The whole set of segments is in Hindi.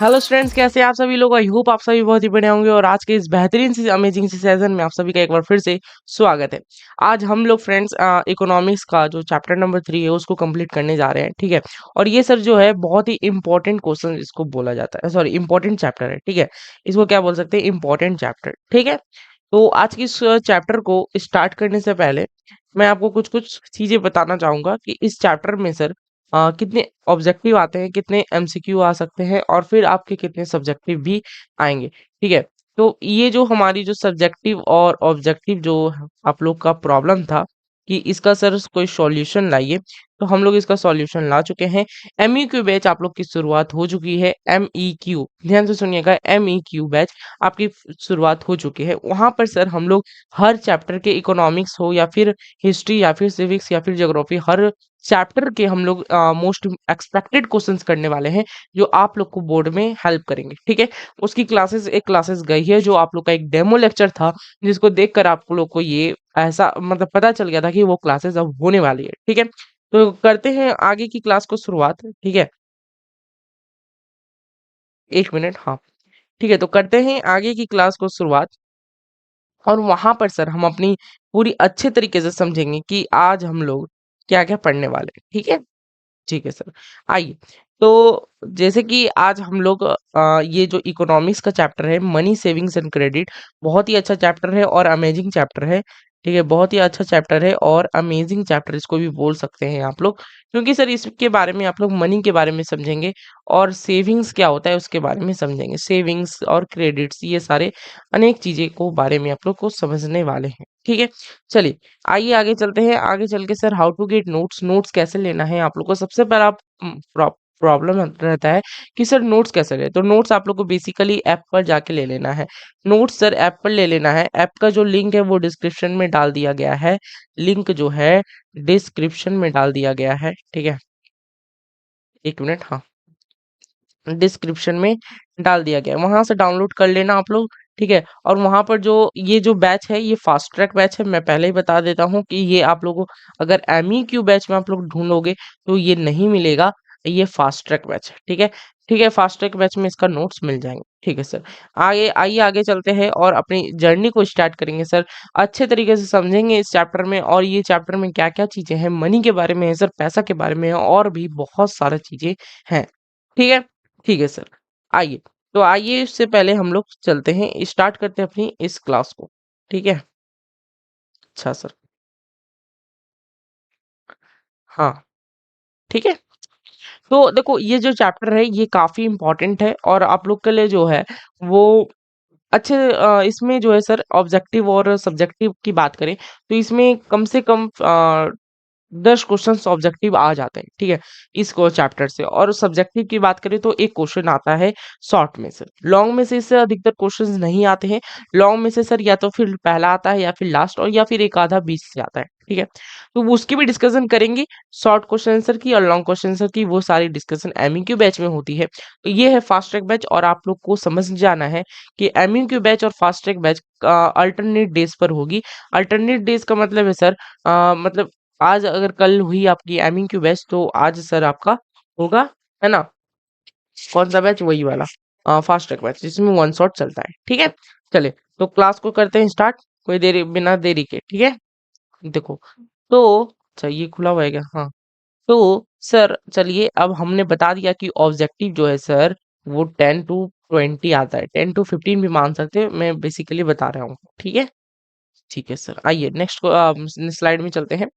हेलो स्टूडेंट्स, कैसे हैं आप सभी लोग। आई होप आप सभी बहुत ही बढ़िया होंगे और आज के इस बेहतरीन सी अमेजिंग सी सेशन में आप सभी का एक बार फिर से स्वागत है। आज हम लोग फ्रेंड्स इकोनॉमिक्स का जो चैप्टर नंबर 3 है उसको कंप्लीट करने जा रहे हैं, ठीक है। और ये सर जो है बहुत ही इंपॉर्टेंट क्वेश्चन इसको बोला जाता है, सॉरी इंपॉर्टेंट चैप्टर है, ठीक है। इसको क्या बोल सकते हैं, इंपॉर्टेंट चैप्टर, ठीक है। तो आज की इस चैप्टर को स्टार्ट करने से पहले मैं आपको कुछ कुछ चीजें बताना चाहूंगा कि इस चैप्टर में सर कितने ऑब्जेक्टिव आते हैं, कितने एमसीक्यू आ सकते हैं और फिर आपके कितने सब्जेक्टिव भी आएंगे, ठीक है। तो ये जो हमारी जो सब्जेक्टिव और ऑब्जेक्टिव जो आप लोग का प्रॉब्लम था कि इसका सर कोई सॉल्यूशन लाइए, तो हम लोग इसका सॉल्यूशन ला चुके हैं। एमईक्यू बैच आप लोग की शुरुआत हो चुकी है। एमईक्यू, ध्यान से सुनिएगा, एमईक्यू बैच आपकी शुरुआत हो चुकी है। वहां पर सर हम लोग हर चैप्टर के इकोनॉमिक्स हो या फिर हिस्ट्री या फिर सिविक्स या फिर ज्योग्राफी, हर चैप्टर के हम लोग मोस्ट एक्सपेक्टेड क्वेश्चंस करने वाले हैं जो आप लोग को बोर्ड में हेल्प करेंगे, ठीक है। उसकी क्लासेस गई है, जो आप लोग का एक डेमो लेक्चर था जिसको देखकर आप लोग को ये ऐसा मतलब पता चल गया था कि वो क्लासेस अब होने वाली है, ठीक है। तो करते हैं आगे की क्लास को शुरुआत, ठीक है। एक मिनट, हाँ, ठीक है। तो करते हैं आगे की क्लास को शुरुआत और वहां पर सर हम अपनी पूरी अच्छे तरीके से समझेंगे कि आज हम लोग क्या क्या पढ़ने वाले हैं, ठीक है। ठीक है सर, आइए। तो जैसे कि आज हम लोग ये जो इकोनॉमिक्स का चैप्टर है, मनी सेविंग्स एंड क्रेडिट, बहुत ही अच्छा चैप्टर है और अमेजिंग चैप्टर है, ठीक है। बहुत ही अच्छा चैप्टर है और अमेजिंग चैप्टर इसको भी बोल सकते हैं आप लोग, क्योंकि सर इसके बारे में आप लोग मनी के बारे में समझेंगे और सेविंग्स क्या होता है उसके बारे में समझेंगे। सेविंग्स और क्रेडिट्स, ये सारे अनेक चीजें को बारे में आप लोग को समझने वाले हैं, ठीक है। चलिए आइए आगे चलते हैं। आगे चल के sir how to get notes, notes कैसे लेना है आप लोग को। सबसे पहला प्रॉब्लम रहता है कि सर नोट्स कैसे ले, तो नोट्स आप लोग को बेसिकली ऐप पर जाके ले लेना है। नोट्स सर ऐप पर ले लेना है। ऐप का जो लिंक है वो डिस्क्रिप्शन में डाल दिया गया है। लिंक जो है डिस्क्रिप्शन में डाल दिया गया है, ठीक है। एक मिनट, हाँ, डिस्क्रिप्शन में डाल दिया गया है, वहां से डाउनलोड कर लेना आप लोग, ठीक है। और वहां पर जो ये जो बैच है ये फास्ट ट्रैक बैच है। मैं पहले ही बता देता हूँ कि ये आप लोगों को अगर एमईक्यू बैच में आप लोग ढूंढोगे तो ये नहीं मिलेगा, ये फास्ट ट्रैक बैच है, ठीक है। ठीक है, फास्ट ट्रैक बैच में इसका नोट्स मिल जाएंगे, ठीक है सर। आगे आइए आगे चलते हैं और अपनी जर्नी को स्टार्ट करेंगे सर। अच्छे तरीके से समझेंगे इस चैप्टर में, और ये चैप्टर में क्या क्या चीजें हैं, मनी के बारे में है सर, पैसा के बारे में है और भी बहुत सारी चीजें हैं, ठीक है। ठीक है सर, आइए। तो आइए, इससे पहले हम लोग चलते हैं, स्टार्ट करते हैं अपनी इस क्लास को, ठीक है। अच्छा सर, हाँ, ठीक है। तो देखो ये जो चैप्टर है ये काफी इंपॉर्टेंट है और आप लोग के लिए जो है वो अच्छे इसमें जो है सर ऑब्जेक्टिव और सब्जेक्टिव की बात करें तो इसमें कम से कम 10 क्वेश्चन ऑब्जेक्टिव आ जाते हैं, ठीक है, इस चैप्टर से। और सब्जेक्टिव की बात करें तो एक क्वेश्चन आता है शॉर्ट में से, लॉन्ग में से इससे अधिकतर क्वेश्चंस नहीं आते हैं। लॉन्ग में से सर या तो फिर पहला आता है या फिर लास्ट, और या फिर एक आधा बीच से आता है, ठीक है। तो वो उसकी भी डिस्कशन करेंगे, शॉर्ट क्वेश्चन आंसर की और लॉन्ग क्वेश्चन आंसर की, वो सारी डिस्कशन एमईक्यू बैच में होती है। तो ये है फास्ट ट्रैक बैच, और आप लोग को समझ जाना है कि एमईक्यू बैच और fast track batch alternate days पर होगी। अल्टरनेट डेज का मतलब है सर मतलब आज अगर कल हुई आपकी एमिंग की बैच तो आज सर आपका होगा, है ना, कौन सा बैच, वही वाला फास्ट ट्रैक बैच जिसमें वन शॉट चलता है, ठीक है। चलिए, तो क्लास को करते हैं स्टार्ट, कोई देरी बिना देरी के, ठीक है। देखो, तो अच्छा ये खुला हुआ है क्या, हाँ। तो सर चलिए, अब हमने बता दिया कि ऑब्जेक्टिव जो है सर वो 10 to 20 आता है, 10 to 15 भी मान सकते हैं, मैं बेसिकली बता रहा हूँ, ठीक है। ठीक है सर, आइए नेक्स्ट स्लाइड में चलते हैं,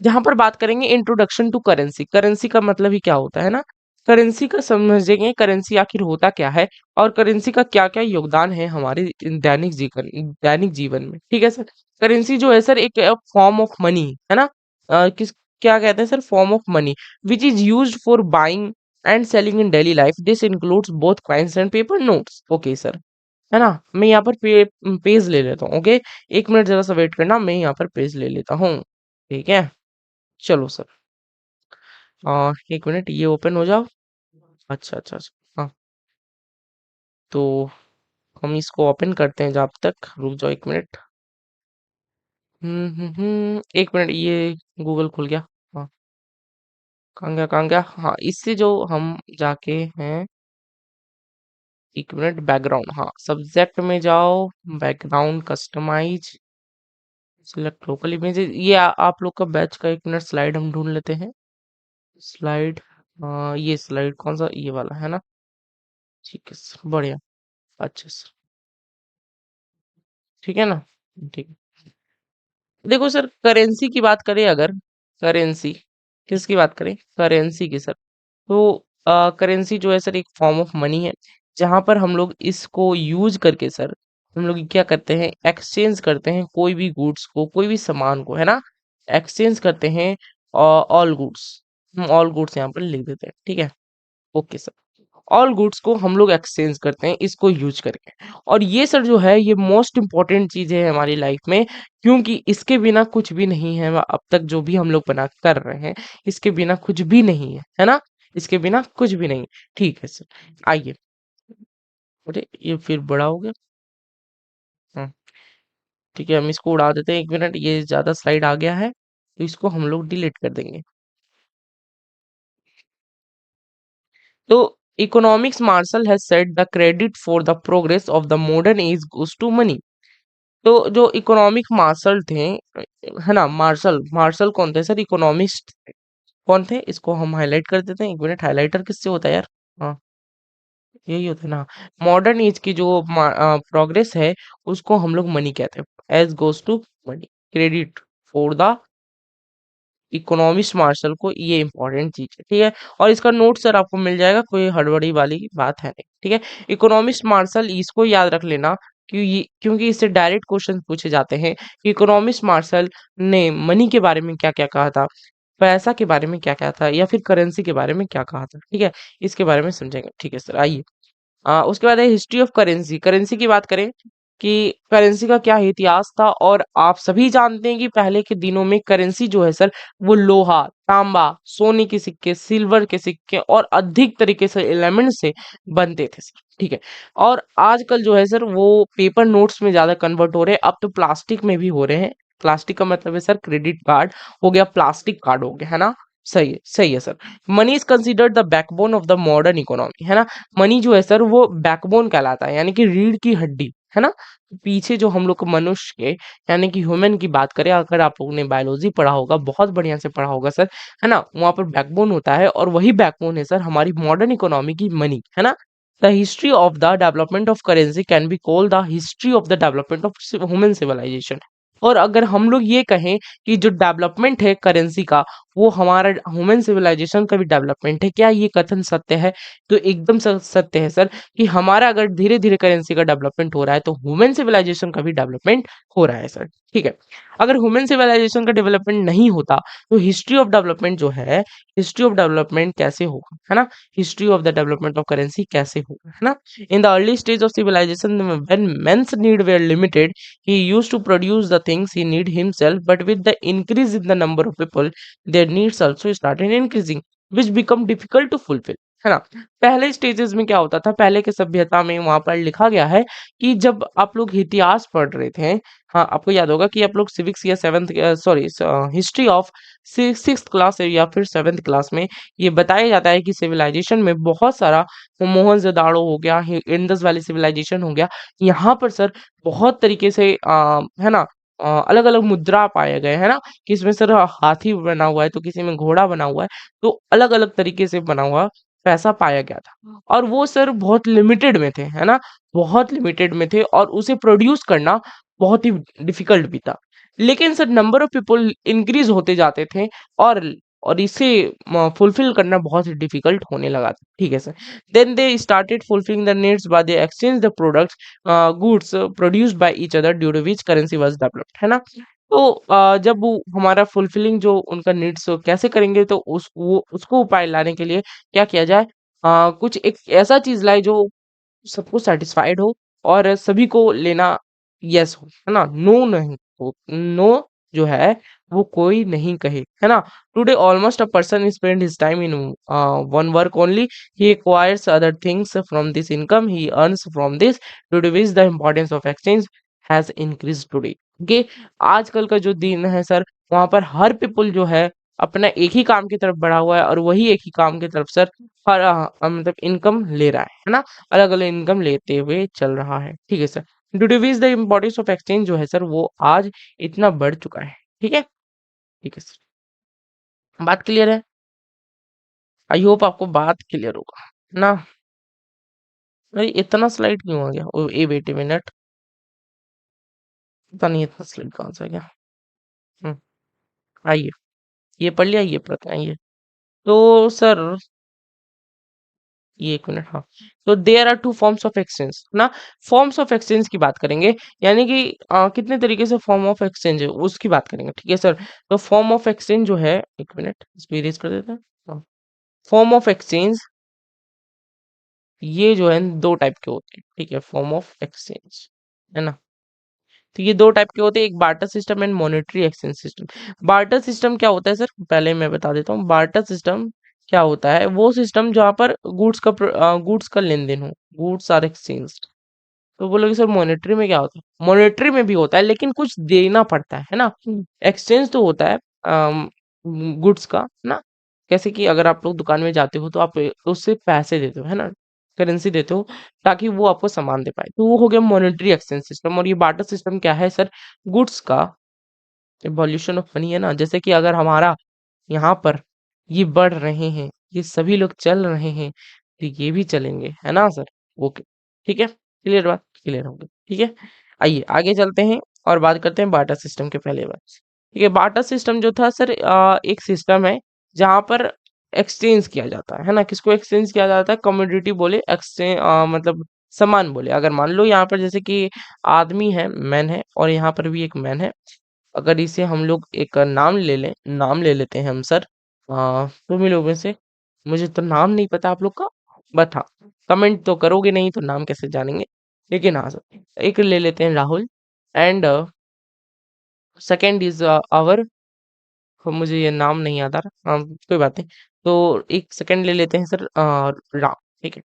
जहां पर बात करेंगे इंट्रोडक्शन टू करेंसी। करेंसी का मतलब ही क्या होता है ना, करेंसी का समझेंगे, करेंसी आखिर होता क्या है और करेंसी का क्या क्या योगदान है हमारे दैनिक जीवन में, ठीक है सर। करेंसी जो है सर एक फॉर्म ऑफ मनी है ना, किस क्या कहते हैं sir, form of money which is used for buying and selling in daily life, this includes both coins and paper notes, okay sir, है ना। मैं यहाँ पर पेज ले लेता हूँ, ओके। एक मिनट जरा सा वेट करना, मैं यहाँ पर पेज ले लेता हूँ, ठीक है। चलो सर, एक मिनट ये ओपन हो जाओ। अच्छा अच्छा अच्छा, हाँ। तो हम इसको ओपन करते हैं, जब तक रुक जाओ एक मिनट। एक मिनट, ये गूगल खुल गया, हाँ। कहाँ गया, हाँ, इससे जो हम जाके हैं, एक मिनट, बैकग्राउंड, हाँ सब्जेक्ट में जाओ, background customize, select local images, ये आप लोग का बैच का, एक मिनट स्लाइड हम ढूंढ लेते हैं। स्लाइड, ये स्लाइड कौन सा, ये वाला है ना? ठीक है सर, बढ़िया, अच्छा सर, ठीक है ना? ठीक है। देखो सर, करेंसी की बात करें अगर, करेंसी, किसकी बात करें, करेंसी की सर, तो करेंसी जो है सर एक फॉर्म ऑफ मनी है, जहां पर हम लोग इसको यूज करके सर, हम लोग क्या करते हैं, एक्सचेंज करते हैं कोई भी गुड्स को, कोई भी सामान को, है ना, एक्सचेंज करते हैं ऑल गुड्स, हम ऑल गुड्स यहाँ पर लिख देते हैं, ठीक है, ओके सर, ऑल गुड्स को हम लोग एक्सचेंज करते हैं इसको यूज करके, और ये सर जो है ये मोस्ट इम्पोर्टेंट चीज है हमारी लाइफ में, क्योंकि इसके बिना कुछ भी नहीं है, अब तक जो भी हम लोग बना कर रहे हैं, इसके बिना कुछ भी नहीं है ना, इसके बिना कुछ भी नहीं। ठीक है सर, आइए, अरे ये फिर बड़ा हो गया। हाँ, ठीक है, हम इसको उड़ा देते हैं, एक मिनट, ये ज्यादा स्लाइड आ गया है, तो इसको हम लोग डिलीट कर देंगे। तो economics Marshall has said the credit for the progress of the modern age goes to money. तो जो इकोनॉमिक मार्शल थे, है ना, मार्शल, मार्शल कौन थे सर, इकोनॉमिस्ट कौन थे, इसको हम हाईलाइट कर देते हैं, एक मिनट, हाईलाइटर किससे होता है यार, हाँ यही होता है ना, मॉडर्न एज की जो प्रोग्रेस है उसको हम लोग मनी कहते हैं, age goes to money, credit for the economics Marshall को, ये इंपॉर्टेंट चीज है, ठीक है, और इसका नोट सर आपको मिल जाएगा, कोई हड़बड़ी वाली बात है नहीं, ठीक है। इकोनॉमिक्स मार्शल इसको याद रख लेना, क्योंकि इससे डायरेक्ट क्वेश्चन पूछे जाते हैं कि इकोनॉमिक्स मार्शल ने मनी के बारे में क्या क्या कहा था, पैसा के बारे में क्या क्या था, या फिर करेंसी के बारे में क्या कहा था, ठीक है, इसके बारे में समझेंगे, ठीक है सर, आइए। उसके बाद है हिस्ट्री ऑफ करेंसी, करेंसी की बात करें कि करेंसी का क्या इतिहास था, और आप सभी जानते हैं कि पहले के दिनों में करेंसी जो है सर, वो लोहा, तांबा, सोने के सिक्के, सिल्वर के सिक्के और अधिक तरीके से एलिमेंट से बनते थे सर, ठीक है। और आजकल जो है सर वो पेपर नोट्स में ज्यादा कन्वर्ट हो रहे हैं, अब तो प्लास्टिक में भी हो रहे हैं, प्लास्टिक का मतलब है सर क्रेडिट कार्ड हो गया, प्लास्टिक कार्ड हो गया, है ना, सही है sir. Money is considered the backbone of the modern economy, है ना, मनी जो है सर वो बैकबोन कहलाता है, यानी कि रीढ़ की हड्डी, है ना, पीछे जो हम लोग को मनुष्य के, यानी कि ह्यूमन की बात करें, अगर आप लोगों ने बायोलॉजी पढ़ा होगा, बहुत बढ़िया से पढ़ा होगा सर, है ना, वहां पर बैकबोन होता है, और वही बैकबोन है सर हमारी मॉडर्न इकोनॉमी की, मनी, है ना। The history of the development of currency can be called the history of the development of human civilization. और अगर हम लोग ये कहें कि जो डेवलपमेंट है करेंसी का, वो हमारा ह्यूमन सिविलाइजेशन का भी डेवलपमेंट है, क्या ये कथन सत्य है? तो एकदम सत्य है सर, कि हमारा अगर धीरे धीरे करेंसी का डेवलपमेंट हो रहा है, तो ह्यूमन सिविलाइजेशन का भी डेवलपमेंट हो रहा है सर, ठीक है। अगर ह्यूमन सिविलाइजेशन का डेवलपमेंट नहीं होता, तो हिस्ट्री ऑफ डेवलपमेंट जो है, हिस्ट्री ऑफ डेवलपमेंट कैसे होगा, है ना, history of the development of currency कैसे होगा, है ना। In the early stage of civilization when men's need were limited, he used to produce the things he need himself, but with the increase in the number of people, their needs also started increasing, which become difficult to fulfill, है ना। पहले स्टेजेस में क्या होता था, पहले के सभ्यता में वहां पर लिखा गया है कि जब आप लोग इतिहास पढ़ रहे थे, हाँ आपको याद होगा कि आप लोग सिविक्स या seventh, sorry, history of six class या फिर सेवन्थ क्लास में ये बताया जाता है कि सिविलाइजेशन में बहुत सारा, मोहनजोदाड़ो हो गया, इंडस वैली सिविलाइजेशन हो गया, यहाँ पर सर बहुत तरीके से है ना, अलग अलग मुद्रा पाए गए, है ना, कि इसमें सर हाथी बना हुआ है, तो किसी में घोड़ा बना हुआ है, तो अलग अलग तरीके से बना हुआ पैसा पाया गया था, और वो सर बहुत लिमिटेड में थे, है ना, बहुत लिमिटेड में थे, और उसे प्रोड्यूस करना बहुत ही डिफिकल्ट भी था। लेकिन sir number of people increase होते जाते थे, और इसे फुलफिल करना बहुत ही डिफिकल्ट होने लगा था, ठीक है sir. Then they started fulfilling the needs by they exchange the products, goods produced by each other due to which currency was developed, है ना। तो जब वो हमारा फुलफिलिंग जो उनका नीड्स कैसे करेंगे, तो उसको उपाय लाने के लिए क्या किया जाए, कुछ एक ऐसा चीज लाए जो सबको सेटिस्फाइड हो, और सभी को लेना यस हो, है ना, नो नहीं हो, नो जो है वो कोई नहीं कहे, है ना। Today almost a person spend his time in one work only, he acquires other things from this income he earns from this, to to which the importance of exchange has increase today. Okay, आजकल का जो दिन है सर, वहां पर हर पीपल जो है अपना एक ही काम की तरफ बढ़ा हुआ है और वही एक ही काम की तरफ सर हर मतलब इनकम ले रहा है ना, अलग अलग इनकम लेते हुए चल रहा है। ठीक है sir, due to which the importance of exchange जो है सर वो आज इतना बढ़ चुका है। ठीक है, ठीक है सर, बात क्लियर है? आई होप आपको बात क्लियर होगा ना। अरे इतना स्लाइड क्यों आ गया? ओ ए वेट ए मिनट, पता नहीं इतना स्लाइड कहाँ से आ गया। हम्म, आइए, ये पढ़ लिया, ये पढ़ते हैं, आइए। तो सर ये एक मिनट, हाँ। तो there are two forms of exchange ना, फॉर्म्स ऑफ एक्सचेंज की बात करेंगे, यानी कि कितने तरीके से फॉर्म ऑफ एक्सचेंज है उसकी बात करेंगे। ठीक है सर, तो फॉर्म ऑफ एक्सचेंज जो है, एक मिनट इसको इरेज कर देते हैं। फॉर्म ऑफ एक्सचेंज ये जो है दो टाइप के होते हैं। ठीक है, फॉर्म ऑफ एक्सचेंज है ना, तो ये दो टाइप के होते हैं, एक barter system and monetary exchange system. Barter system क्या होता है सर, पहले मैं बता देता हूँ। बार्टर सिस्टम क्या होता है, वो सिस्टम जहाँ पर गुड्स का लेन देन हो, गुड्स आर एक्सचेंज। तो बोलोगे सर मॉनेटरी में क्या होता है? मॉनेटरी में भी होता है लेकिन कुछ देना पड़ता है ना। एक्सचेंज तो होता है गुड्स का ना, जैसे कि अगर आप लोग दुकान में जाते हो तो आप उससे पैसे देते हो है ना, करेंसी देते हो ताकि वो आपको सामान दे पाए, तो वो हो गया मॉनेटरी एक्सचेंज सिस्टम। और ये बार्टर सिस्टम क्या है सर, गुड्स का इवोल्यूशन ऑफ मनी है ना, जैसे कि अगर हमारा यहाँ पर ये बढ़ रहे हैं, ये सभी लोग चल रहे हैं, तो ये भी चलेंगे है ना सर। ओके, ठीक है, क्लियर, बात क्लियर हो गई। ठीक है, आइए आगे चलते हैं और बात करते हैं बार्टर सिस्टम के पहले बात। ठीक है, बार्टर सिस्टम जो था सर एक सिस्टम है जहाँ पर एक्सचेंज किया जाता है ना, किसको एक्सचेंज किया जाता है, कमोडिटी बोले, एक्सचेंज मतलब सामान बोले। अगर मान लो यहाँ पर जैसे कि आदमी है, मैन है, और यहाँ पर भी एक मैन है, अगर इसे हम लोग एक नाम ले लें, नाम ले लेते हैं हम सर, तुम ही लोगों से, मुझे तो नाम नहीं पता आप लोग का, बट हाँ, कमेंट तो करोगे नहीं तो नाम कैसे जानेंगे। लेकिन हाँ सर, एक ले लेते हैं Rahul, and second is our, मुझे ये नाम नहीं याद आ रहा, कोई बात नहीं। तो एक सेकंड ले लेते हैं सर, राम। ठीक है,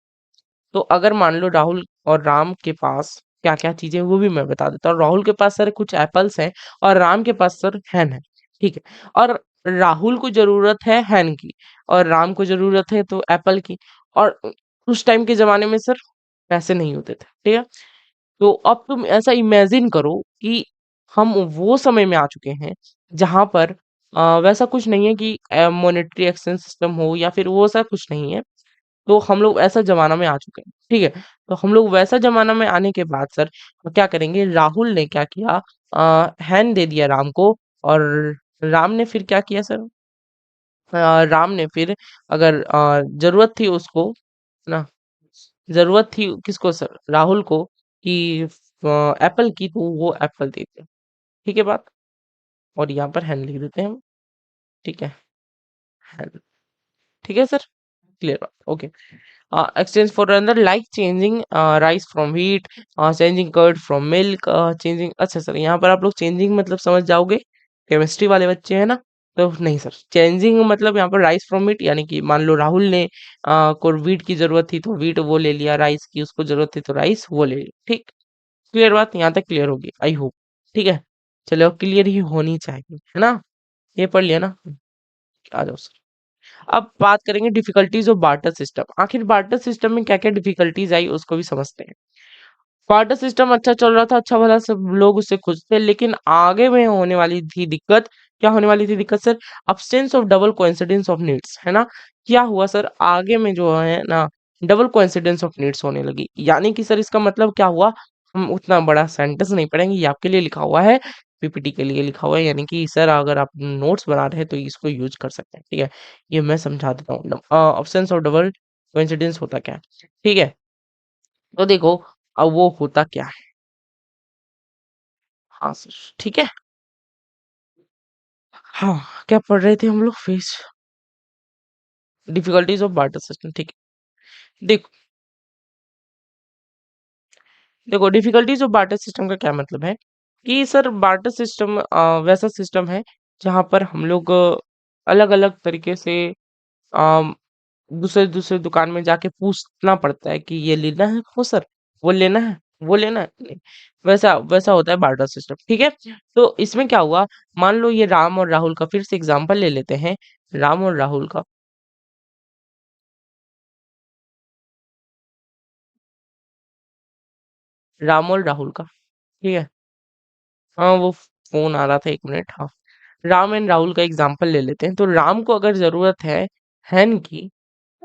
तो अगर मान लो राहुल और राम के पास क्या क्या चीजें हैं, वो भी मैं बता देता हूँ। राहुल के पास सर कुछ एप्पल्स हैं और राम के पास सर हैन है। ठीक है, और राहुल को जरूरत है हैन की और राम को जरूरत है तो एप्पल की। और उस टाइम के जमाने में सर पैसे नहीं होते थे। ठीक है, तो अब तुम ऐसा इमेजिन करो कि हम वो समय में आ चुके हैं जहां पर वैसा कुछ नहीं है कि मॉनेटरी एक्सचेंज सिस्टम हो या फिर वो ऐसा कुछ नहीं है। तो हम लोग ऐसा जमाना में आ चुके हैं। ठीक है, तो हम लोग वैसा जमाना में आने के बाद सर क्या करेंगे, राहुल ने क्या किया, हैंड दे दिया राम को, और राम ने फिर क्या किया सर, राम ने फिर अगर जरूरत थी उसको ना, जरूरत थी किसको सर, राहुल को, कि एप्पल की, तो वो एप्पल देते। ठीक है बात, और यहाँ पर हैंड लिख देते हैं हम। ठीक है, हैंड, ठीक है सर, क्लियर बात, okay. Exchange for another like changing rice from wheat, changing curd from milk, changing, अच्छा सर यहाँ पर आप लोग चेंजिंग मतलब समझ जाओगे, केमिस्ट्री वाले बच्चे हैं ना। तो नहीं सर, चेंजिंग मतलब यहाँ पर राइस फ्रॉम मीट, यानी कि मान लो राहुल ने को वीट की जरूरत थी तो वीट वो ले लिया, राइस की उसको जरूरत थी तो राइस वो ले लिया। ठीक, क्लियर बात, यहाँ तक क्लियर होगी आई होप। ठीक है, चलो क्लियर ही होनी चाहिए है ना, ये पढ़ लिया ना। आ जाओ सर, अब बात करेंगे डिफिकल्टीज ऑफ बार्टर सिस्टम। आखिर बार्टर सिस्टम में क्या क्या डिफिकल्टीज आई उसको भी समझते हैं। बार्टर सिस्टम अच्छा चल रहा था, अच्छा भला सब लोग उससे खुश थे, लेकिन आगे में होने वाली थी दिक्कत। क्या होने वाली थी दिक्कत sir, absence of double coincidence of needs है ना। क्या हुआ सर, आगे में जो है ना डबल कोइंसिडेंस ऑफ नीड्स होने लगी, यानी कि सर इसका मतलब क्या हुआ, हम उतना बड़ा सेंटेंस नहीं पढ़ेंगे, ये आपके लिए लिखा हुआ है, पीपीटी के लिए लिखा हुआ है, यानी कि सर अगर आप नोट्स बना रहे हैं तो इसको यूज कर सकते हैं। ठीक है, ये मैं समझा देता हूँ, अब्सेंस ऑफ डबल कोइंसिडेंस होता क्या है। ठीक है, तो देखो अब वो होता क्या है। हाँ सर, ठीक है, हाँ, क्या पढ़ रहे थे हम लोग, face difficulties of barter system. ठीक है, देखो, देखो डिफिकल्टीज ऑफ बार्टर सिस्टम का क्या मतलब है, कि सर बार्टर सिस्टम वैसा सिस्टम है जहाँ पर हम लोग अलग अलग तरीके से अम, दूसरे दूसरे दुकान में जाके पूछना पड़ता है कि ये लेना है, हो सर वो लेना है, वो लेना नहीं, वैसा वैसा होता है बार्टर सिस्टम, ठीक है। तो इसमें क्या हुआ, मान लो ये राम और राहुल का फिर से एग्जांपल ले लेते हैं, राम और राहुल का, राम और राहुल का, ठीक है। हाँ वो फोन आ रहा था, 1 मिनट, हाँ। राम एंड राहुल का एग्जांपल ले लेते हैं। तो राम को अगर जरूरत है हैन की,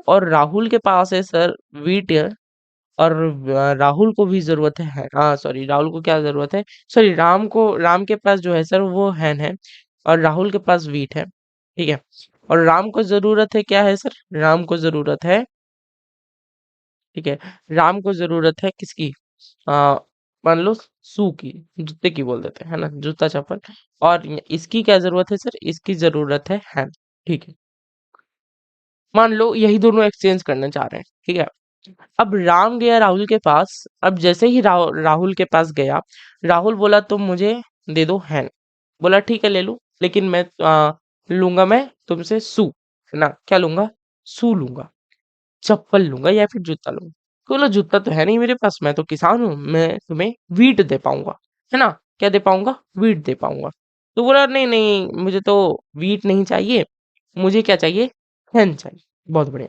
और राहुल के पास है सर वीट, और राहुल को भी जरूरत है, हाँ सॉरी, राहुल को क्या जरूरत है, सॉरी राम को, राम के पास जो है सर वो हैन है, और राहुल के पास वीट है, ठीक है। और राम को जरूरत है, क्या है सर, राम को जरूरत है, ठीक है, राम को जरूरत है किसकी, आ, मान लो शू की, जूते की बोल देते हैं, है ना, जूता चप्पल। और इसकी क्या जरूरत है सर, इसकी जरूरत है हैन, ठीक है। मान लो यही दोनों एक्सचेंज करना चाह रहे हैं, ठीक है। अब राम गया राहुल के पास, अब जैसे ही राहुल के पास गया, राहुल बोला तुम मुझे दे दो हैन, बोला ठीक है ले लूं, लेकिन मैं लूंगा मैं तुमसे सू, है ना, क्या लूंगा, सू लूंगा, चप्पल लूंगा या फिर जूता लूंगा। तो बोला जूता तो है नहीं मेरे पास, मैं तो किसान हूँ, मैं तुम्हें वीट दे पाऊंगा, है ना, क्या दे पाऊंगा, वीट दे पाऊंगा। तो बोला नहीं नहीं, मुझे तो वीट नहीं चाहिए, मुझे क्या चाहिए, हैन चाहिए। बहुत बढ़िया।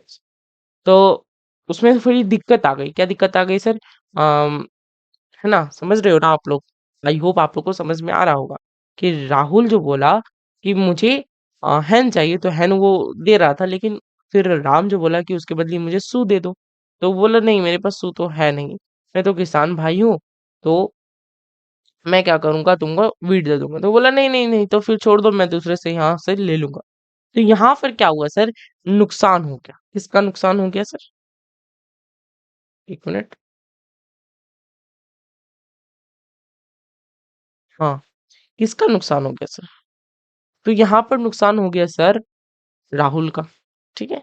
तो उसमें थोड़ी दिक्कत आ गई, क्या दिक्कत आ गई सर, अम, है ना, समझ रहे हो ना आप लोग, आई होप आप लोग को समझ में आ रहा होगा कि राहुल जो बोला कि मुझे हैन चाहिए, तो हैन वो दे रहा था, लेकिन फिर राम जो बोला कि उसके बदले मुझे सू दे दो, तो वो बोला नहीं मेरे पास सू तो है नहीं, मैं तो किसान भाई हूँ, तो मैं क्या करूंगा, तुमको वीट दे दूंगा। तो बोला नहीं नहीं नहीं, तो फिर छोड़ दो, मैं दूसरे से यहाँ से ले लूंगा। तो यहाँ पर क्या हुआ सर, नुकसान हो गया, किसका नुकसान हो गया सर, 1 मिनट, हाँ, किसका नुकसान हो गया सर, तो यहाँ पर नुकसान हो गया सर राहुल का, ठीक है।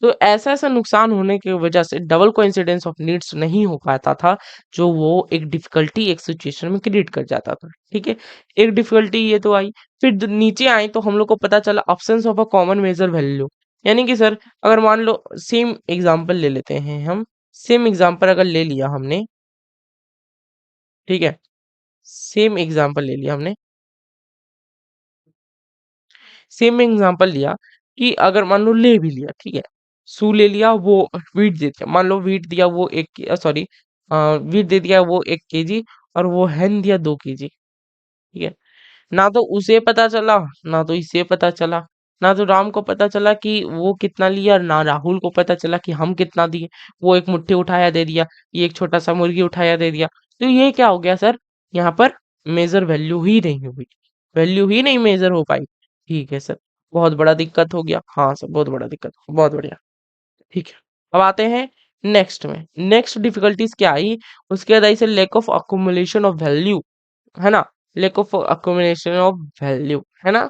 तो ऐसा ऐसा नुकसान होने की वजह से डबल कोइंसिडेंस ऑफ नीड्स नहीं हो पाता था, जो वो एक डिफिकल्टी एक सिचुएशन में क्रिएट कर जाता था, ठीक है। एक डिफिकल्टी ये तो आई, फिर नीचे आए तो हम लोग को पता चला absence of a common measure value, यानी कि सर अगर मान लो सेम एग्जांपल ले लेते हैं हम, सेम एग्जांपल अगर ले लिया हमने, ठीक है, सेम एग्जांपल ले लिया हमने, सेम एग्जांपल लिया कि अगर मान लो ले भी लिया, ठीक है, सू ले लिया, वो वीट दे दिया, मान लो वीट दिया वो एक, सॉरी, वीट दे दिया वो 1 केजी, और वो हैन दिया 2 केजी, ठीक है। ना तो उसे पता चला, ना तो इसे पता चला, ना तो राम को पता चला कि वो कितना लिया, ना राहुल को पता चला कि हम कितना दिए। वो एक मुट्ठी उठाया दे दिया, ये एक छोटा सा मुर्गी उठाया दे दिया। तो ये क्या हो गया सर, यहाँ पर मेजर वैल्यू ही नहीं हुई, वैल्यू ही नहीं मेजर हो पाई, ठीक है सर। बहुत बड़ा दिक्कत हो गया, हाँ सर बहुत बड़ा दिक्कत, बहुत बढ़िया, ठीक है। अब आते हैं नेक्स्ट में, नेक्स्ट डिफिकल्टीज क्या आई, उसके बाद I say lack of accumulation of value, है ना, lack of accommodation of value, है ना,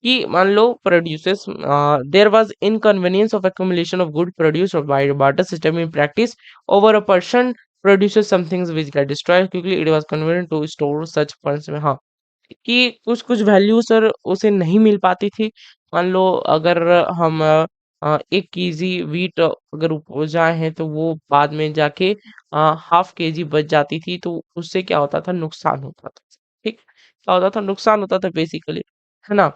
कि मान लो produces, there was inconvenience of accumulation of good produced by barter system in practice over a person produces some things which get destroyed quickly, it was convenient to store such funds में, हाँ, कि कुछ कुछ वैल्यू सर उसे नहीं मिल पाती थी। मान लो अगर हम 1 केजी वीट अगर उपजाए हैं, तो वो बाद में जाके हाफ केजी बच जाती थी, तो उससे क्या होता था, नुकसान होता था, ठीक, क्या होता था, नुकसान होता था बेसिकली, है ना।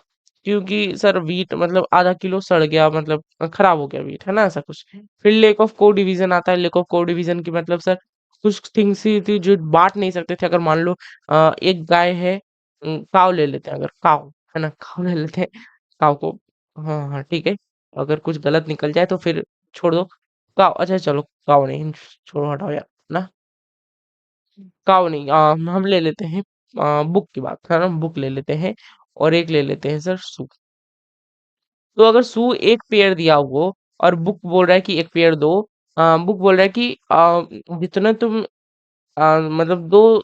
क्योंकि सर वीट मतलब आधा किलो सड़ गया, मतलब खराब हो गया वीट, है ना, ऐसा कुछ। फिर लेक ऑफ को डिवीजन आता है, लेक ऑफ को डिवीजन की मतलब सर कुछ थिंग्स ही थी जो बांट नहीं सकते थे। अगर मान लो एक गाय है, काव ले लेते हैं, अगर काव, है ना, काव ले लेते हैं, काव को, हाँ हाँ ठीक है, अगर कुछ गलत निकल जाए तो फिर छोड़ दो, काव, अच्छा चलो काव नहीं, छोड़ो हटाओ यार, ना, काव नहीं, हम ले लेते हैं बुक की बात, है ना, बुक ले लेते हैं, और एक ले लेते हैं सर सू। तो अगर सू एक पेयर दिया वो, और बुक बोल रहा है कि एक पेयर दो, बुक बोल रहा है कि जितना तुम मतलब दो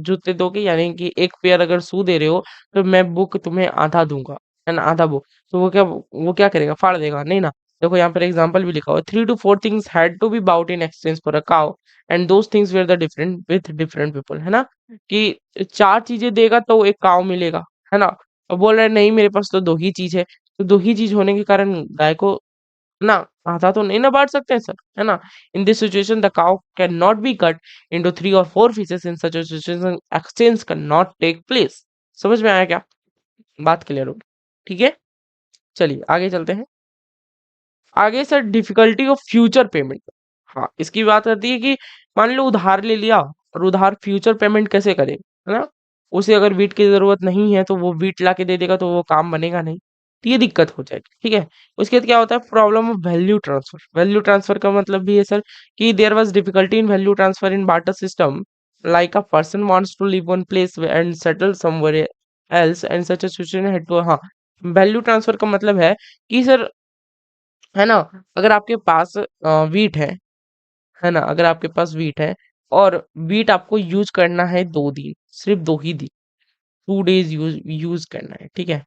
जूते दोगे, यानी कि एक पेयर अगर शू दे रहे हो, तो मैं बुक तुम्हें आधा दूंगा, है ना, आधा बुक। तो वो क्या करेगा, फाड़ देगा नहीं ना। देखो यहाँ पर एग्जांपल भी लिखा हुआ है, 3 to 4 things had to be bought in exchange for a cow, and those things were the different with different people, है ना, कि 4 चीजें देगा तो एक काउ मिलेगा, है ना। और बोल रहा है नहीं मेरे पास तो 2 ही चीज है, तो 2 ही चीज होने के कारण गाय को है ना? आधा तो नहीं ना बाँट सकते हैं सर, है ना? In this situation the cow can not be cut into 3 और 4 pieces in such a situation exchange can not take place. समझ में आया क्या? बात क्लियर होगी। ठीक है? चलिए आगे चलते हैं। आगे sir difficulty of future payment. हाँ, इसकी बात करती है कि मान लो उधार ले लिया और उधार फ्यूचर पेमेंट कैसे करे, है ना? उसे अगर वीट की ज़रूरत नहीं है तो वो वीट लाके दे देगा तो वो काम बनेगा नहीं। तो ये दिक्कत हो जाएगी, ठीक है? उसके बाद क्या होता है problem of value transfer. Value transfer का मतलब भी है सर कि there was difficulty in value transfer in barter system like a person wants to live one place and settle somewhere else and such a situation had to हाँ, वैल्यू ट्रांसफर का मतलब है कि सर है ना? अगर आपके पास व्हीट है ना? अगर आपके पास व्हीट है और व्हीट आपको यूज़ करना है 2 दिन, सिर्फ़ 2 ही दिन, 2 डेज़ यूज़ करना है, ठीक है?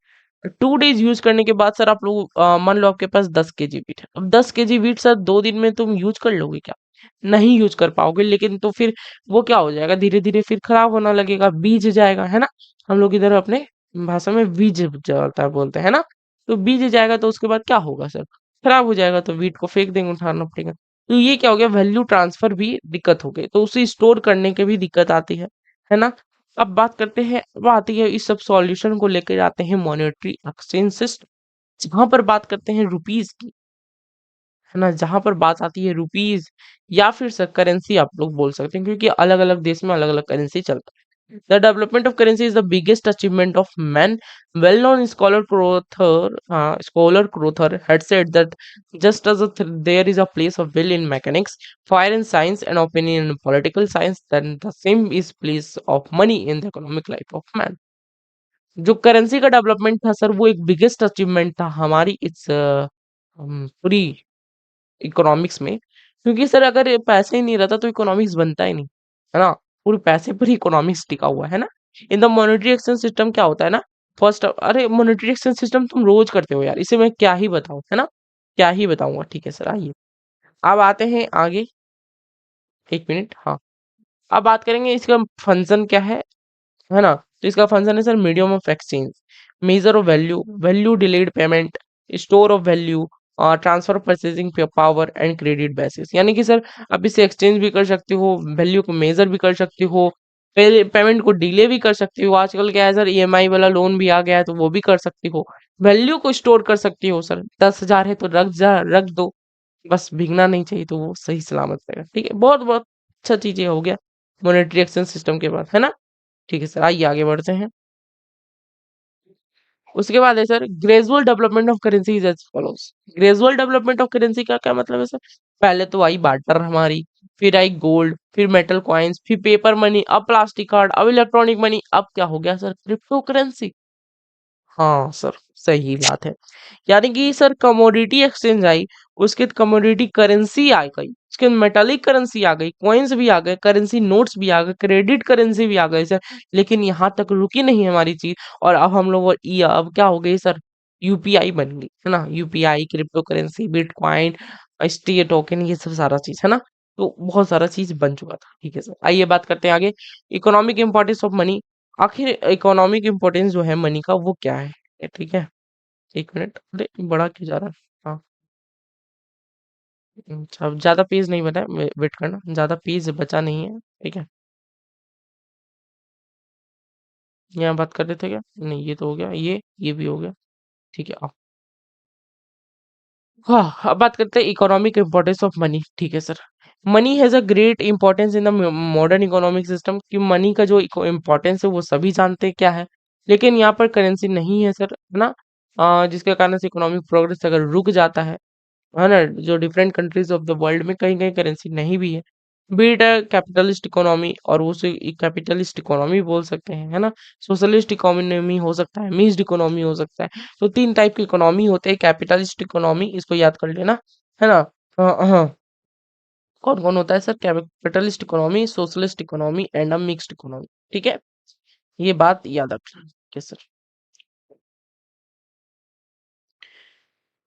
2 डेज़ यूज़ करने के बाद सर आप लोग मान लो आपके पास 10 केजी व्हीट है। अब 10 केजी व्हीट सर 2 दिन में तुम यूज़ कर लोगे क्या? नहीं यूज़ कर पाओगे लेकिन तो फिर वो क्या हो जाएगा धीरे-धीरे फिर खराब होने लगेगा, बीज जाएगा, है ना? हम लोग इधर अपने भाषा में बीज जाता बोलते हैं ना? तो बीज जाएगा तो उसके बाद क्या होगा सर? खराब हो जाएगा तो व्हीट को फेंक देंगे, उठाना पड़ेगा। तो ये क्या हो गया वैल्यू ट्रांसफर भी दिक्कत हो गई, तो उसे स्टोर करने की भी दिक्कत आती है ना? अब बात करते हैं अब आती है इस सब सॉल्यूशन को लेके जाते हैं मॉनेटरी एक्सचेंज सिस्टम, जहाँ पर बात करते हैं रुपीज़ की, है ना? जहाँ पर बात आती है रुपीज़ या फिर स करेंसी आप लोग बोल सकते हैं क्योंकि अलग-अलग देश में अलग-अलग करेंसी चलता है। The development of currency is the biggest achievement of man. Well known scholar Crowther had said that just as there is a place of will in mechanics, fire in science and opinion in political science, then the same is place of money in the economic life of man। जो करेंसी का डेवलपमेंट था सर वो एक बिगेस्ट अचीवमेंट था हमारी इस पूरी इकोनॉमिक्स में क्योंकि सर अगर ये पैसे ही नहीं रहता तो इकोनॉमिक्स बनता ही नहीं, है ना? पूरे पैसे पर ही इकोनॉमिक्स टिका हुआ है ना? In the monetary exchange system क्या होता है ना? फर्स्ट अरे मॉनेटरी एक्सचेंज सिस्टम तुम रोज करते हो यार, इसे मैं क्या ही बताऊँ, है ना? क्या ही बताऊँगा, ठीक है सर आइए। अब आते हैं आगे 1 मिनट हाँ, अब बात करेंगे इसका फंक्शन क्या है ना? तो इसका फंक्शन है sir medium of exchange, measure of value, value delayed payment, store of value transfer purchasing power and credit basis. यानी कि सर आप इसे एक्सचेंज भी कर सकते हो, वैल्यू को मेजर भी कर सकते हो, पेमेंट को डिले भी कर सकते हो। आजकल क्या है सर ईएमआई वाला लोन भी आ गया है तो वो भी कर सकते हो। वैल्यू को स्टोर कर सकते हो सर 10,000 है तो रख दो, बस भीगना नहीं चाहिए तो वो सही सलामत रहेगा। ठीक है, बहुत बहुत अच्छा चीज ये हो गया मॉनेटरी एक्सचेंज सिस्टम के बाद, है ना? ठीक है सर आइए आगे बढ़ते हैं। उसके बाद है sir gradual development of currency is as follows. Gradual development of currency का क्या मतलब है सर? पहले तो आई बार्टर हमारी, फिर आई गोल्ड, फिर मेटल कॉइन्स, फिर पेपर मनी, अब प्लास्टिक कार्ड, अब इलेक्ट्रॉनिक मनी, अब क्या हो गया सर क्रिप्टो करेंसी। हाँ सर, सही बात है। यानी कि सर कमोडिटी एक्सचेंज आई, उसके बाद कमोडिटी करेंसी आ गई, उसके बाद मेटालिक करेंसी आ गई, कॉइन्स भी आ गए, करेंसी नोट्स भी आ गए, क्रेडिट करेंसी भी आ गई सर। लेकिन यहाँ तक रुकी नहीं हमारी चीज और अब हम लोग ये अब क्या हो गई सर यूपीआई बन गई, है ना? UPI, crypto currency, bitcoin, stay token ये सब सारा चीज है ना? तो बहुत सारा चीज बन चुका था। ठीक है सर, आइए बात करते हैं आगे इकोनॉमिक इंपॉर्टेंस ऑफ मनी। आखिर इकोनॉमिक इम्पोर्टेंस जो है मनी का वो क्या है? ठीक है, 1 मिनट अरे बड़ा क्यों जा रहा है? हाँ, अच्छा अब ज़्यादा पेज नहीं बना है वेट करना, ज़्यादा पेज बचा नहीं है, ठीक है? यहाँ बात कर रहे थे क्या? नहीं ये तो हो गया, ये भी हो गया, ठीक है हाँ, अब बात करते हैं इकोनॉमिक इम्पोर्टेंस ऑफ मनी, ठीक है sir. Money has a great importance in the modern economic system कि मनी का जो इम्पोर्टेंस है वो सभी जानते हैं क्या है। लेकिन यहाँ पर करेंसी नहीं है सर, है ना? जिसके कारण से इकोनॉमिक प्रोग्रेस अगर रुक जाता है ना? जो different countries of the world में कहीं-कहीं करेंसी नहीं भी है। B it a capitalist economy और उसे कैपिटलिस्ट इकोनॉमी बोल सकते हैं, है ना? सोशलिस्ट इकोनॉमी हो सकता है, मिक्स्ड इकोनॉमी हो सकता है। तो 3 टाइप की इकोनॉमी होते हैं, कैपिटलिस्ट इकोनॉमी इसको याद कर लेना, है ना? हाँ, कौन-कौन होता है sir? Capitalist economy, socialist economy and a mixed economy, ठीक है? ये बात याद रखना। ठीक है सर।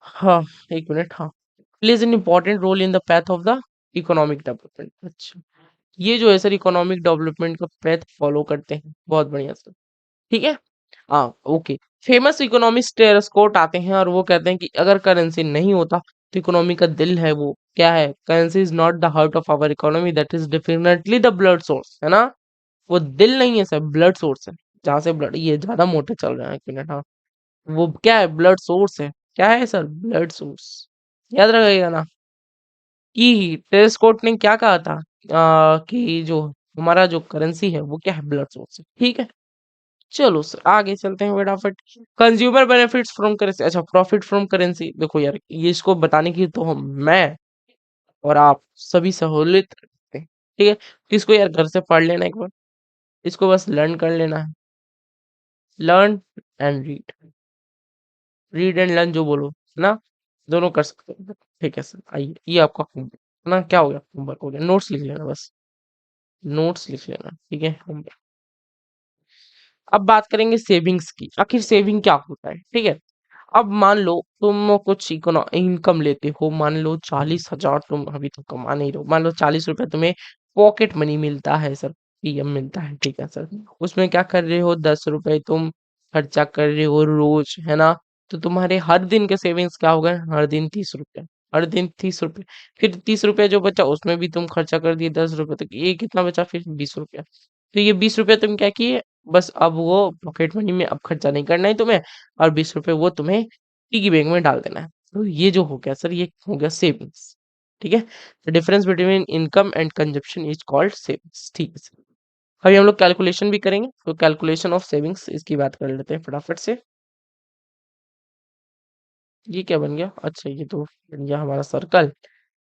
हाँ, 1 मिनट हाँ। Plays an important role in the path of the economic development. अच्छा। ये जो है सर इकोनॉमिक डेवलपमेंट का पैथ फॉलो करते हैं। बहुत बढ़िया सर। ठीक है? हाँ, ओके। फेमस इकोनॉमिस्ट टेरेस्कोट आते हैं और वो कहते हैं कि अगर करेंसी नहीं होता तो इकोनॉमी का दिल है वो क्या है? Currency is not the heart of our economy, that is definitely the blood source, है ना? वो दिल नहीं है सर, ब्लड सोर्स है। जहाँ से ब्लड, ये ज्यादा मोटे चल रहे हैं, एक मिनट, हाँ। वो क्या है? ब्लड सोर्स है। क्या है सर? Blood source. याद रखिएगा ना कि टेस्कोट ने क्या कहा था, कि जो हमारा जो करेंसी है वो क्या है? ब्लड सोर्स है, ठीक है। चलो सर आगे चलते हैं फटाफट। कंज्यूमर बेनिफिट्स फ्रॉम करेंसी, अच्छा प्रॉफिट फ्रॉम करेंसी, देखो यार ये इसको बताने की तो हम मैं और आप सभी सहूलियत रखते हैं, ठीक है। तो इसको यार घर से पढ़ लेना एक बार, इसको बस लर्न कर लेना है। Learn and read, read and learn जो बोलो, है ना? दोनों कर सकते हो, ठीक है सर। आइए, ये आपका होमवर्क ना, क्या हो गया? होमवर्क हो गया, नोट्स लिख लेना बस, नोट्स लिख लेना, ठीक है। अब बात करेंगे सेविंग्स की, आखिर सेविंग क्या होता है, ठीक है। अब मान लो तुम कुछ इनकम लेते हो, मान लो 40,000 तुम अभी तक कमा नहीं रहे हो, मान लो 40 रुपए तुम्हें पॉकेट मनी मिलता है सर, पीएम मिलता है, ठीक है सर। उसमें क्या कर रहे हो? 10 रुपए तुम खर्चा कर रहे हो रोज, है ना? तो तुम्हारे हर दिन के सेविंग्स क्या हो गए? हर दिन 30 रुपए, हर दिन 30 रुपए। फिर 30 रुपए जो बचा उसमें भी तुम खर्चा कर दिए 10 रुपए, तक ये कितना बचा? फिर 20 रुपया। तो ये 20 रुपए तुम क्या किए? बस अब वो पॉकेट मनी में अब खर्चा नहीं करना है तुम्हें, और 20 रुपए वो तुम्हें पिगी बैंक में डाल देना है। तो ये जो हो गया सर, ये हो गया सेविंग्स, ठीक है। The difference between income and consumption is called savings, ठीक है सर। अभी हम लोग कैलकुलेशन भी करेंगे, तो कैलकुलेशन ऑफ सेविंग्स इसकी बात कर लेते हैं फटाफट से। ये क्या बन गया? अच्छा ये तो बन गया हमारा सर्कल,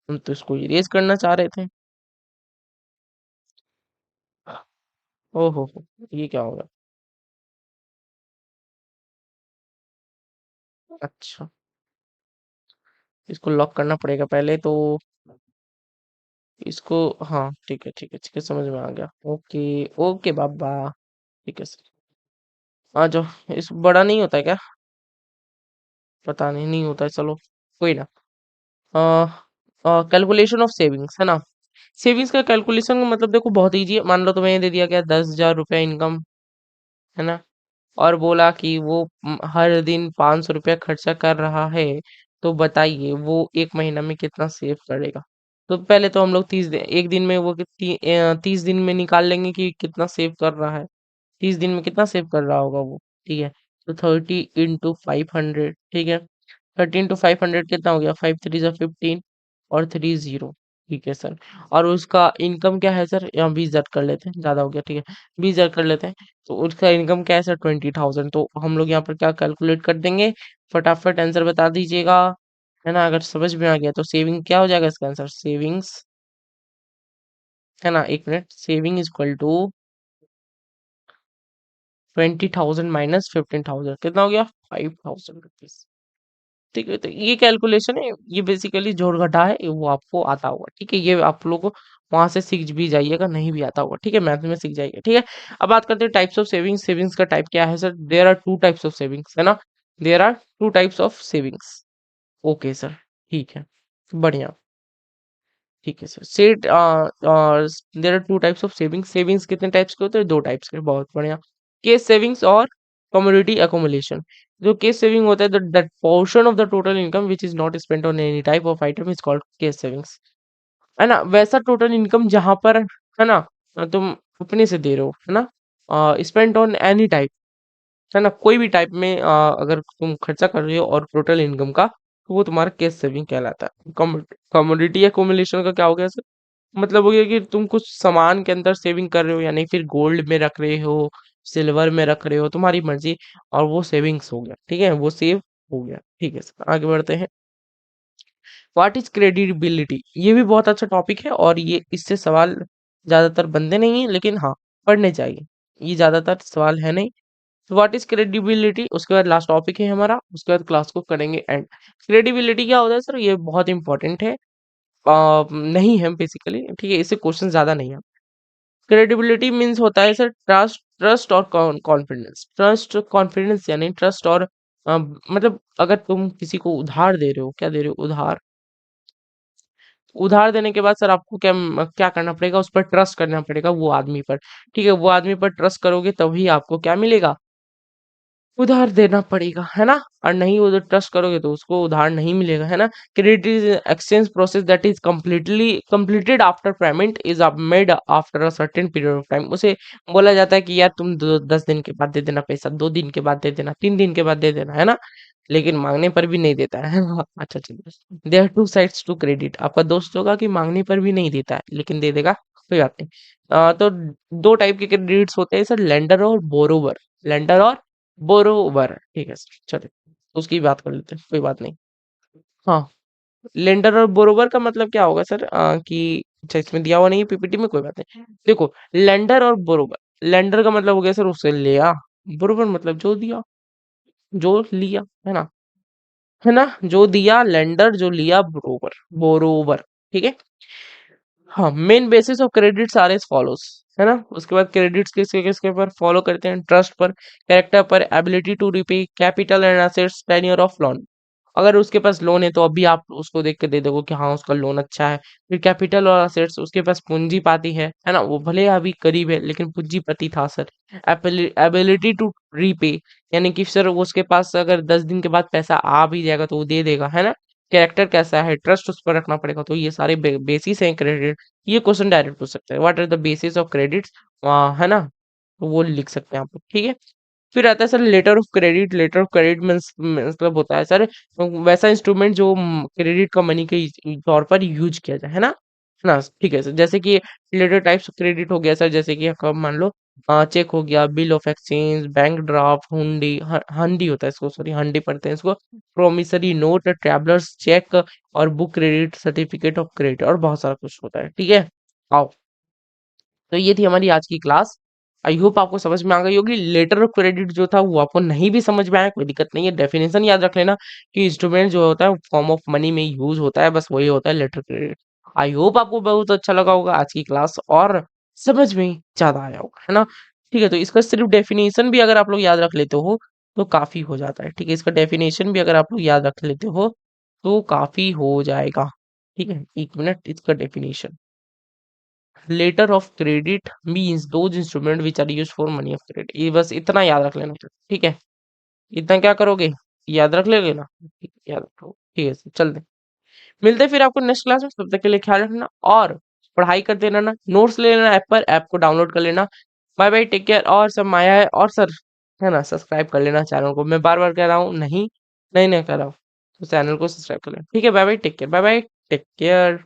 हम तो इसको इरेज करना चाह रहे थे। ओहो, ये क्या होगा? अच्छा, इसको लॉक करना पड़ेगा पहले तो, इसको, हाँ ठीक है ठीक है ठीक है, समझ में आ गया। ओके, ओके बाबा, ठीक है सर। आ जाओ, इस बड़ा नहीं होता है क्या? पता नहीं, नहीं होता है, चलो कोई ना। कैलकुलेशन ऑफ सेविंग्स, है ना? सेविंग्स का कैलकुलेशन का मतलब देखो बहुत इजी है। मान लो तुम्हें दे दिया गया 10,000 रुपया इनकम, है ना? और बोला कि वो हर दिन 500 रुपया खर्चा कर रहा है, तो बताइए वो एक महीना में कितना सेव करेगा। तो पहले तो हम लोग 30 दिन, एक दिन में वो 30 दिन में निकाल लेंगे कि कितना सेव कर रहा है। 30 दिन में कितना सेव कर रहा होगा वो, ठीक है। तो 30 × 500, ठीक है। 30 × 500 कितना हो गया? 5 3 ज़ा 15 और 30, ठीक है सर। और उसका इनकम क्या है सर? यहाँ 20,000 कर लेते हैं, ज्यादा हो गया, ठीक है। 20,000 कर लेते हैं। तो उसका इनकम क्या है सर? 20,000। तो हम लोग यहाँ पर क्या कैलकुलेट कर देंगे? फटाफट आंसर बता दीजिएगा, है ना? अगर समझ में आ गया तो सेविंग क्या हो जाएगा इसका आंसर? सेविंग्स, है ना? एक minute, saving is equal to 20,000 minus 15,000, कितना हो गया? 5,000 रुपीज, ठीक है। तो ये कैलकुलेशन है, ये बेसिकली जोड़ घटा है, वो आपको आता होगा, ठीक है। ये आप लोग को वहां से सीख भी जाइएगा, नहीं भी आता होगा, ठीक है, मैथ में सीख जाइए, ठीक है। अब बात करते हैं टाइप्स ऑफ सेविंग्स। सेविंग्स का टाइप क्या है sir? There are two types of savings, है ना? There are two types of savings, okay sir, ठीक है, बढ़िया, ठीक है sir. Set there are two types of savings. Savings कितने टाइप्स के होते हैं? दो टाइप्स के, बहुत बढ़िया। केस सेविंग्स और कमोडिटी अकोमोलेशन। जो केस सेविंग होता है, that portion of the total income which is not spent on any type of item is called case savings, है ना? वैसा टोटल इनकम जहां पर, है ना, तुम अपने से दे रहे हो, है ना, स्पेंट ऑन एनी टाइप, है ना, कोई भी टाइप में अगर तुम खर्चा कर रहे हो और टोटल इनकम का, तो वो तुम्हारा केस सेविंग कहलाता है। कमोडिटी एकोमोलेशन का क्या हो गया सर? मतलब हो गया कि तुम कुछ सामान के अंदर सेविंग कर रहे हो, या नहीं फिर गोल्ड में रख रहे हो, सिल्वर में रख रहे हो, तुम्हारी मर्जी, और वो सेविंग्स हो गया, ठीक है, वो सेव हो गया, ठीक है सर। आगे बढ़ते हैं। What is credibility? ये भी बहुत अच्छा टॉपिक है, और ये इससे सवाल ज्यादातर बनते नहीं है, लेकिन हाँ पढ़ने चाहिए, ये ज्यादातर सवाल है नहीं। तो व्हाट इज क्रेडिबिलिटी, उसके बाद लास्ट टॉपिक है हमारा, उसके बाद क्लास को करेंगे एंड। क्रेडिबिलिटी क्या होता है सर? ये बहुत इंपॉर्टेंट है, नहीं है बेसिकली, ठीक है, इससे क्वेश्चन ज्यादा नहीं है। क्रेडिबिलिटी मीन्स होता है सर ट्रस्ट, ट्रस्ट और कॉन्फिडेंस। ट्रस्ट कॉन्फिडेंस यानी ट्रस्ट और मतलब अगर तुम किसी को उधार दे रहे हो, क्या दे रहे हो? उधार। उधार देने के बाद सर आपको क्या क्या करना पड़ेगा? उस पर ट्रस्ट करना पड़ेगा, वो आदमी पर, ठीक है। वो आदमी पर ट्रस्ट करोगे तभी आपको क्या मिलेगा? उधार देना पड़ेगा, है ना? और नहीं वो जो ट्रस्ट करोगे तो उसको उधार नहीं मिलेगा, है ना? Credit is exchange process that is completely completed after payment is made after a certain period of time. उसे बोला जाता है कि यार तुम 10 दिन के बाद दे देना पैसा, 2 दिन के बाद दे देना, 3 दिन के बाद दे देना, है ना? लेकिन मांगने पर भी नहीं देता है। अच्छा चलिए, there two sides to credit. आपका दोस्त होगा कि मांगने पर भी नहीं देता है लेकिन दे देगा, कोई बात नहीं। तो दो टाइप के क्रेडिट्स होते हैं सर, लेंडर और बोरोवर। लेंडर और बोरोवर, ठीक है सर, चलिए उसकी बात कर लेते हैं, कोई बात नहीं। हाँ, लेंडर और बोरोवर का मतलब क्या होगा सर, कि अच्छा इसमें दिया हुआ नहीं है पीपीटी में, कोई बात नहीं। देखो, लेंडर और बोरोवर, लेंडर का मतलब हो गया सर उससे लिया, बोरोवर मतलब जो दिया, जो लिया, है ना? जो दिया लेंडर, जो लिया बोरोवर, बोरोवर, ठीक है। हाँ, main basis of credits are as follows, है ना? उसके बाद क्रेडिट्स किसके किसके पर फॉलो करते हैं? ट्रस्ट पर, कैरेक्टर पर, ability to repay, capital and assets, tenure of loan. अगर उसके पास लोन है तो अभी आप उसको देख के दे दोगे कि हाँ उसका लोन अच्छा है। फिर कैपिटल और एसेट्स, उसके पास पूंजीपाती है ना? वो भले अभी करीब है लेकिन पूंजीपति था सर। एबिलिटी टू रीपे, यानी कि सर वो उसके पास अगर 10 दिन के बाद पैसा आ भी जाएगा तो वो दे देगा, है ना? कैरेक्टर कैसा है, ट्रस्ट उस पर रखना पड़ेगा, तो ये सारे बेसिस हैं क्रेडिट। ये क्वेश्चन डायरेक्ट पूछ सकते हैं, what are the basis of credits, है ना? तो वो लिख सकते हैं आप लोग, ठीक है। फिर आता है sir letter of credit. Letter of credit मतलब होता है सर वैसा इंस्ट्रूमेंट जो क्रेडिट का मनी के तौर पर यूज किया जाए, है ना? ठीक है सर, जैसे कि लेटर टाइप्स ऑफ क्रेडिट हो गया सर, जैसे कि आपका मान लो चेक हो गया, bill of exchange, bank draft, हुंडी, हंडी होता है इसको, सॉरी हंडी पढ़ते हैं इसको, प्रोमिसरी नोट, ट्रैवलर्स चेक, और book credit, certificate of credit, और बहुत सारा कुछ होता है, ठीक है। आओ, तो ये थी हमारी आज की क्लास। आई होप आपको समझ में आ गई होगी। लेटर ऑफ क्रेडिट जो था वो आपको नहीं भी समझ में आया कोई दिक्कत नहीं है, डेफिनेशन याद रख लेना कि इंस्ट्रूमेंट जो होता है फॉर्म ऑफ मनी में यूज होता है, बस वही होता है लेटर क्रेडिट। आई होप आपको बहुत अच्छा लगा होगा आज की क्लास, और समझ में ज्यादा आया होगा, है ना? ठीक है, तो इसका सिर्फ डेफिनेशन भी अगर आप लोग याद रख लेते हो तो काफी हो जाता है, ठीक है। इसका डेफिनेशन भी अगर आप लोग याद रख लेते हो तो काफी हो जाएगा, ठीक है। एक मिनट, इसका definition, letter of credit means those instrument which are use for money of credit. ये बस इतना याद रख लेना, ठीक है। इतना क्या करोगे, याद रख लेगे ना? ठीक है, याद रखो, ठीक है सर, चलते, मिलते हैं फिर आपको नेक्स्ट क्लास में। तब तक के लिए ख्याल रखना और पढ़ाई करते रहना, नोट्स ले लेना ऐप पर, ऐप को डाउनलोड कर लेना। Bye bye, take care. और सब माया है, और सर, है ना, सब्सक्राइब कर लेना चैनल को। मैं बार बार कह रहा हूँ, नहीं नहीं नहीं कह रहा हूँ, तो चैनल को सब्सक्राइब कर लेना, ठीक है। Bye bye, take care, bye bye, take care.